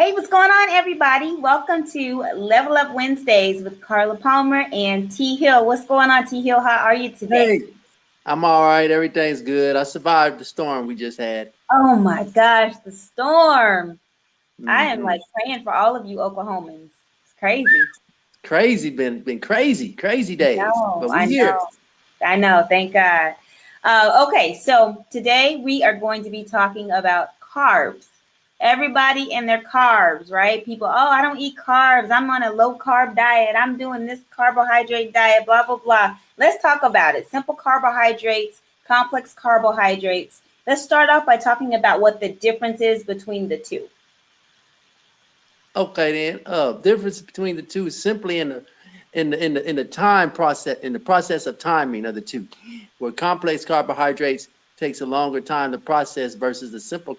Hey, what's going on, everybody? Welcome to Level Up Wednesdays with Carla Palmer and T Hill. What's going on, T Hill? How are you today? Hey, I'm all right. Everything's good. I survived the storm we just had. Oh my gosh, the storm. I am Hmm like praying for all of you Oklahomans. It's crazy. Crazy, been crazy days, No, but we I here. know. I know. Thank God. Okay, so today we are going to be talking about carbs. Everybody and their carbs, right? People, oh, I don't eat carbs. I'm on a low carb diet. I'm doing this carbohydrate diet, blah, blah, blah. Let's talk about it. Simple carbohydrates, complex carbohydrates. Let's start off by talking about what the difference is between the two. Okay, then. Difference between the two is simply in the time process, in the process of timing of the two, where complex carbohydrates takes a longer time to process versus the simple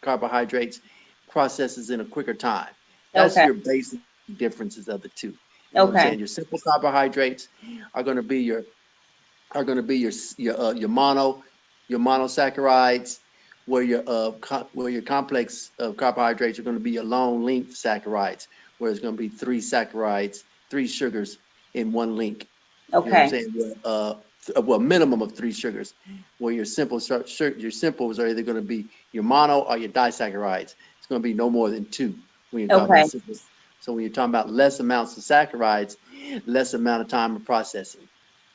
carbohydrates processes in a quicker time. That's Okay. your basic differences of the two. You know what I'm saying? Your Okay. simple carbohydrates are going to be your your monosaccharides, where your complex carbohydrates are going to be your long length saccharides, where it's going to be three saccharides, three sugars in one link. You know what I'm Okay. saying? Well, minimum of three sugars. Where your simples are either going to be your mono or your disaccharides. It's going to be no more than two when you're talking about Okay. simples. So when you're talking about less amounts of saccharides, less amount of time of processing.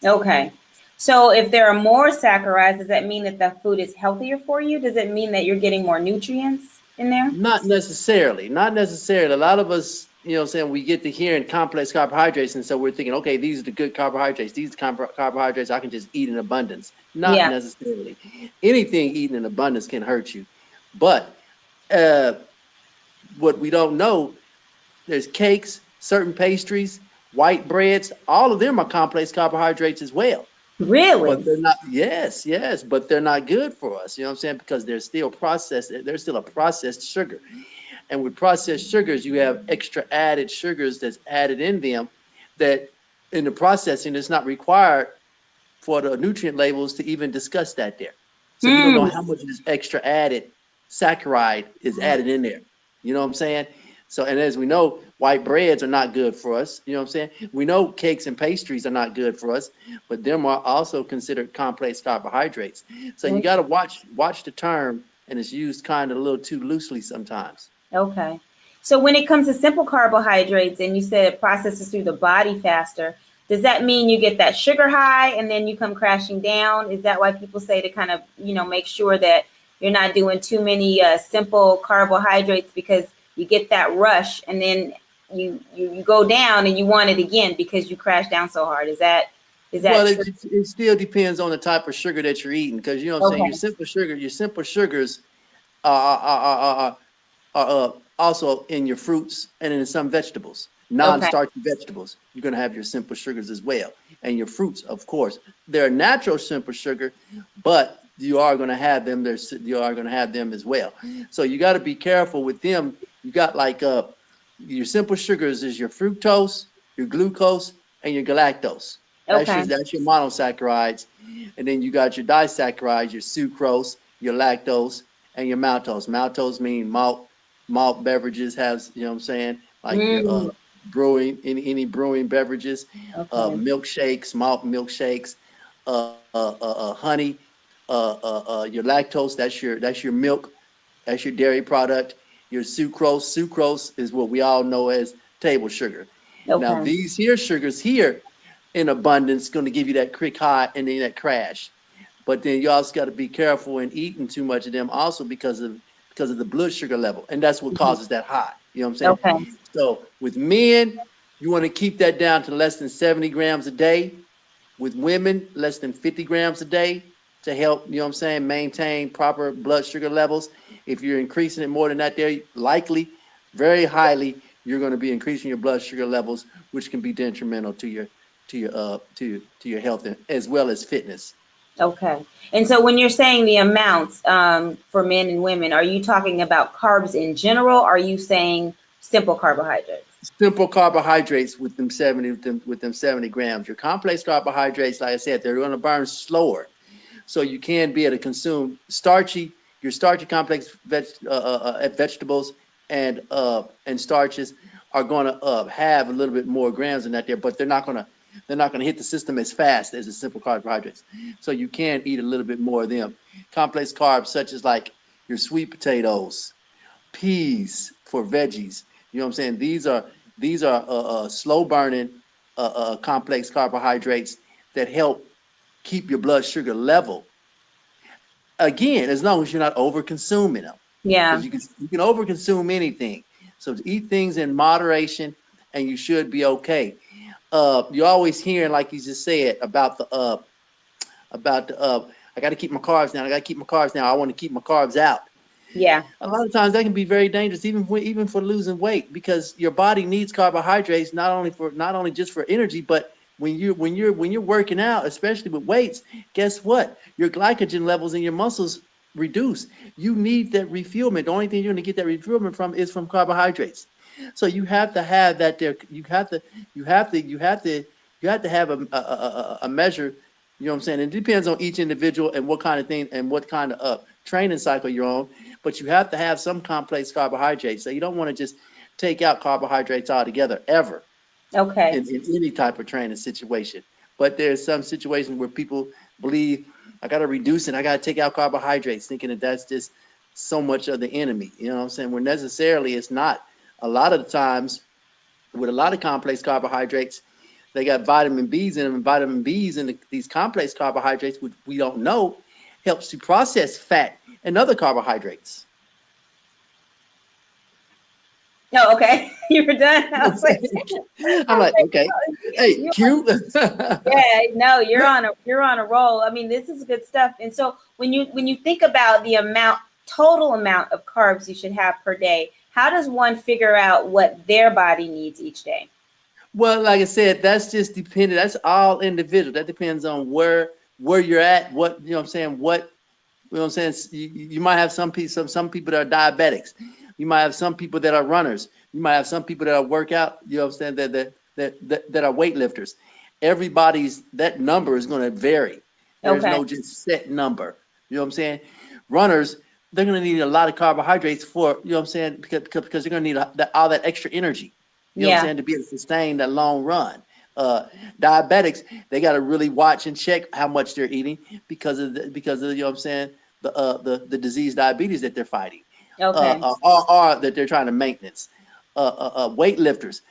Okay. So if there are more saccharides, does that mean that the food is healthier for you? Does it mean that you're getting more nutrients in there? Not necessarily. Not necessarily. A lot of us, you know, what I'm saying we get to hearing complex carbohydrates, and so we're thinking, okay, these are the good carbohydrates. These are carbohydrates I can just eat in abundance. Not Yeah. necessarily. Anything eaten in abundance can hurt you, but uh, what we don't know, there's cakes, certain pastries, white breads. All of them are complex carbohydrates as well. But Really? they're not, yes, but they're not good for us. You know what I'm saying? Because they're still processed. They're still a processed sugar. And with processed sugars, you have extra added sugars that's added in them that in the processing it's not required for the nutrient labels to even discuss that there. So you don't know Hmm. how much of this extra added saccharide is added in there. You know what I'm saying? So, and as we know, white breads are not good for us. You know what I'm saying? We know cakes and pastries are not good for us, but them are also considered complex carbohydrates. So you got to watch the term, and it's used kind of a little too loosely sometimes. Okay. So when it comes to simple carbohydrates and you said it processes through the body faster, does that mean you get that sugar high and then you come crashing down? Is that why people say to kind of, make sure that you're not doing too many simple carbohydrates because you get that rush and then you go down and you want it again because you crash down so hard. Is that Well, true? it still depends on the type of sugar that you're eating, because you know what I'm saying. Okay. Your simple sugars are also in your fruits and in some vegetables, Okay. non-starchy vegetables. You're going to have your simple sugars as well, and your fruits, of course. They're natural simple sugar, but you are going to have them. You are going to have them as well. So you got to be careful with them. You got like your simple sugars is your fructose, your glucose, and your galactose. Okay. That's your monosaccharides, and then you got your disaccharides, your sucrose, your lactose, and your maltose. Maltose mean malt beverages has, you know what I'm saying, like your Mm, brewing, any brewing beverages, okay. milkshakes, malt milkshakes, honey, your lactose. That's your milk. That's your dairy product. Your sucrose. Sucrose is what we all know as table sugar. Now Okay. these here sugars here in abundance going to give you that quick high and then that crash. But then you also got to be careful in eating too much of them also because of the blood sugar level, and that's what Mhm. causes that high. You know what I'm saying? Okay. So with men, you want to keep that down to less than 70 grams a day. With women, less than 50 grams a day to help, you know what I'm saying, maintain proper blood sugar levels. If you're increasing it more than that, there likely, very highly, you're going to be increasing your blood sugar levels, which can be detrimental to your health as well as fitness. Okay. And so when you're saying the amounts for men and women, are you talking about carbs in general? Or are you saying simple carbohydrates? Simple carbohydrates with them 70 grams. Your complex carbohydrates, like I said, they're going to burn slower. So you can be able to consume your starchy complex vegetables and starches are going to have a little bit more grams in that there, but they're not going to hit the system as fast as the simple carbohydrates. So you can eat a little bit more of them. Complex carbs such as like your sweet potatoes, peas for veggies. You know what I'm saying? These are slow burning complex carbohydrates that help keep your blood sugar level. Again, as long as you're not over consuming them, Yeah. because you can over consume anything. So to eat things in moderation, and you should be okay. You're always hearing, like you just said, about the I got to keep my carbs down. I got to keep my carbs down. I want to keep my carbs out. Yeah. A lot of times that can be very dangerous, even for losing weight, because your body needs carbohydrates not only just for energy, but when you're working out, especially with weights, guess what? Your glycogen levels in your muscles reduce. You need that refuelment. The only thing you're going to get that refuelment from is from carbohydrates. So you have to have that there. You have to have a measure. You know what I'm saying? It depends on each individual and what kind of thing and what kind of training cycle you're on. But you have to have some complex carbohydrates. So you don't want to just take out carbohydrates altogether ever Okay. in any type of training situation. But there's some situations where people believe I got to reduce it. I got to take out carbohydrates, thinking that that's just so much of the enemy. You know what I'm saying? When necessarily it's not. A lot of the times with a lot of complex carbohydrates, they got vitamin B's in them, and vitamin B's in these complex carbohydrates, which we don't know, helps to process fat and other carbohydrates. No, okay. You were done. I was like, I'm like, okay, hey, you Q. yeah, no, you're on a roll. I mean, this is good stuff. And so when you think about the total amount of carbs you should have per day, how does one figure out what their body needs each day? Well, like I said, that's just dependent. That's all individual. That depends on where you're at. What you know, what I'm saying. You know what I'm saying? You might have some people that are diabetics. You might have some people that are runners. You might have some people that are workout. You know what I'm saying? That are weightlifters. Everybody's that number is going to vary. There's Okay. no just set number. You know what I'm saying? Runners, they're going to need a lot of carbohydrates for you know what I'm saying because they're going to need all that extra energy. You know what I'm Yeah. saying, to be able to sustain that long run. Diabetics, they got to really watch and check how much they're eating because of you know what I'm saying the disease diabetes that they're fighting, Okay. or that they're trying to maintenance. Weightlifters,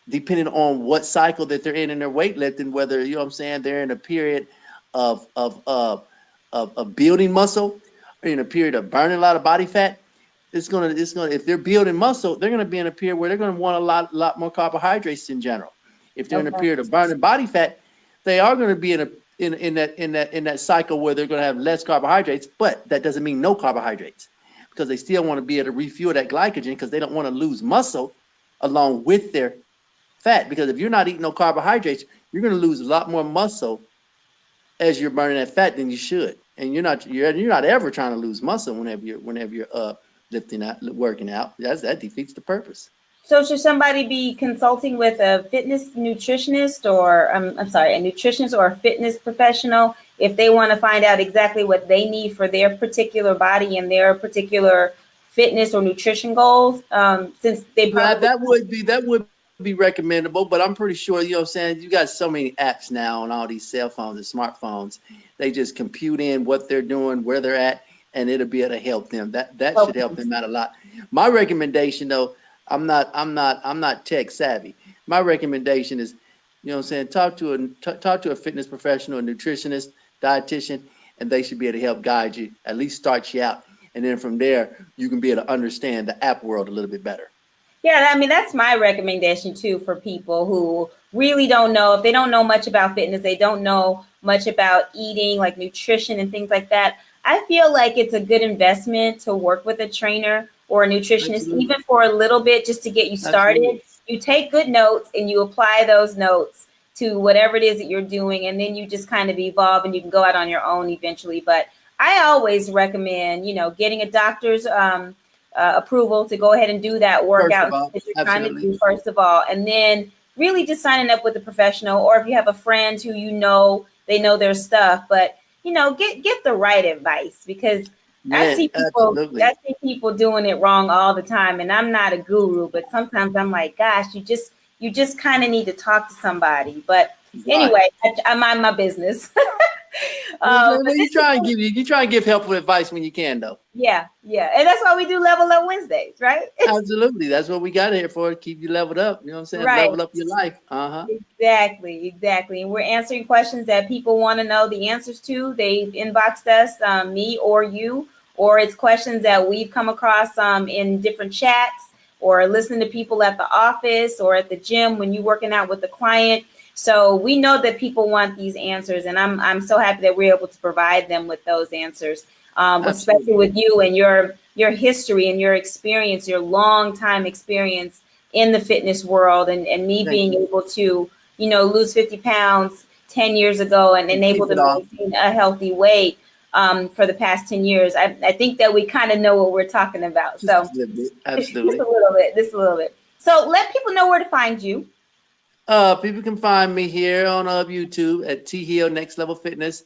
depending on what cycle that they're in their weightlifting, whether you know what I'm saying they're in a period of building muscle or in a period of burning a lot of body fat. It's gonna if they're building muscle, they're gonna be in a period where they're gonna want a lot more carbohydrates in general. If they're in a Okay. period of burning body fat, they are gonna be in that cycle where they're gonna have less carbohydrates, but that doesn't mean no carbohydrates because they still want to be able to refuel that glycogen because they don't want to lose muscle along with their fat. Because if you're not eating no carbohydrates, you're gonna lose a lot more muscle as you're burning that fat than you should. And you're not ever trying to lose muscle whenever you're lifting out, working out. That defeats the purpose. So should somebody be consulting with a fitness nutritionist or I'm sorry, a nutritionist or a fitness professional if they want to find out exactly what they need for their particular body and their particular fitness or nutrition goals? Since they That probably that would be that would be recommendable, but I'm pretty sure, you know what I'm saying, you got so many apps now on all these cell phones and smartphones. They just compute in what they're doing, where they're at, and it'll be able to help them. That should help okay, them out a lot. My recommendation though, I'm not tech savvy. My recommendation is, you know what I'm saying, talk to a fitness professional, a nutritionist, dietitian, and they should be able to help guide you, at least start you out. And then from there, you can be able to understand the app world a little bit better. yeah, I mean that's my recommendation too for people who really don't know if they don't know much about fitness, they don't know much about eating, like nutrition and things like that. I feel like it's a good investment to work with a trainer or a nutritionist, Absolutely. even for a little bit, just to get you started. Absolutely. You take good notes and you apply those notes to whatever it is that you're doing, and then you just kind of evolve and you can go out on your own eventually. But I always recommend, getting a doctor's approval to go ahead and do that First workout of all, that you're trying to absolutely. do first of all, and then really just signing up with a professional, or if you have a friend who they know their stuff, but get the right advice because Man, absolutely. I see people doing it wrong all the time, and I'm not a guru, but sometimes I'm like, gosh, you just kind of need to talk to somebody. But Right. anyway, I mind my business. Well, But this is you try and give helpful advice when you can, though. yeah, yeah, and that's why we do Level Up Wednesdays, right? Absolutely. That's what we got here for. Keep you leveled up. You know what I'm saying? Right. Level up your life. Uh-huh. Exactly, exactly. And we're answering questions that people want to know the answers to. They've inboxed us, me or you, or it's questions that we've come across in different chats or listening to people at the office or at the gym when you're working out with the client. So we know that people want these answers, and I'm so happy that we're able to provide them with those answers, especially Absolutely. with you and your history and your experience, your long time experience in the fitness world, and me Thank being you. able to, lose 50 pounds 10 years ago and And able keep to it off. maintain a healthy weight for the past 10 years. I think that we kind of know what we're talking about. Just a So little bit. just a Absolutely. little bit, just a little bit. So let people know where to find you. People can find me here on YouTube at T Hill Next Level Fitness,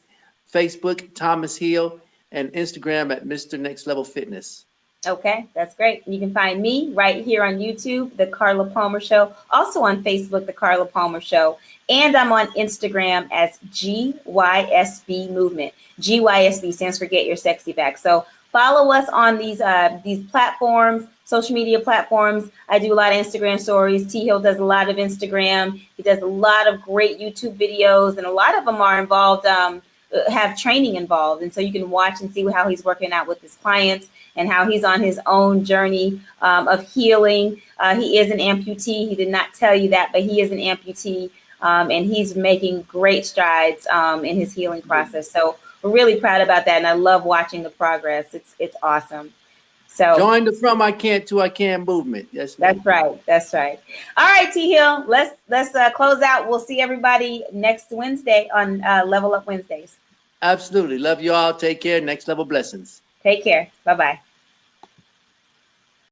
Facebook Thomas Hill, and Instagram at Mr. Next Level Fitness. Okay, that's great. You can find me right here on YouTube, The Carla Palmer Show, also on Facebook, The Carla Palmer Show, and I'm on Instagram as GYSB Movement. GYSB stands for Get Your Sexy Back. So follow us on these platforms, social media platforms. I do a lot of Instagram stories. T Hill does a lot of Instagram. He does a lot of great YouTube videos, and a lot of them are involved. Have training involved, and so you can watch and see how he's working out with his clients and how he's on his own journey of healing. He is an amputee. He did not tell you that, but he is an amputee, and he's making great strides in his healing process. So we're really proud about that, and I love watching the progress. It's awesome. So Join the From I Can't to I Can movement. Yes, ma'am. that's right. That's right. All right, T Hill. Let's close out. We'll see everybody next Wednesday on Level Up Wednesdays. Absolutely. Love you all. Take care. Next level blessings. Take care. Bye bye.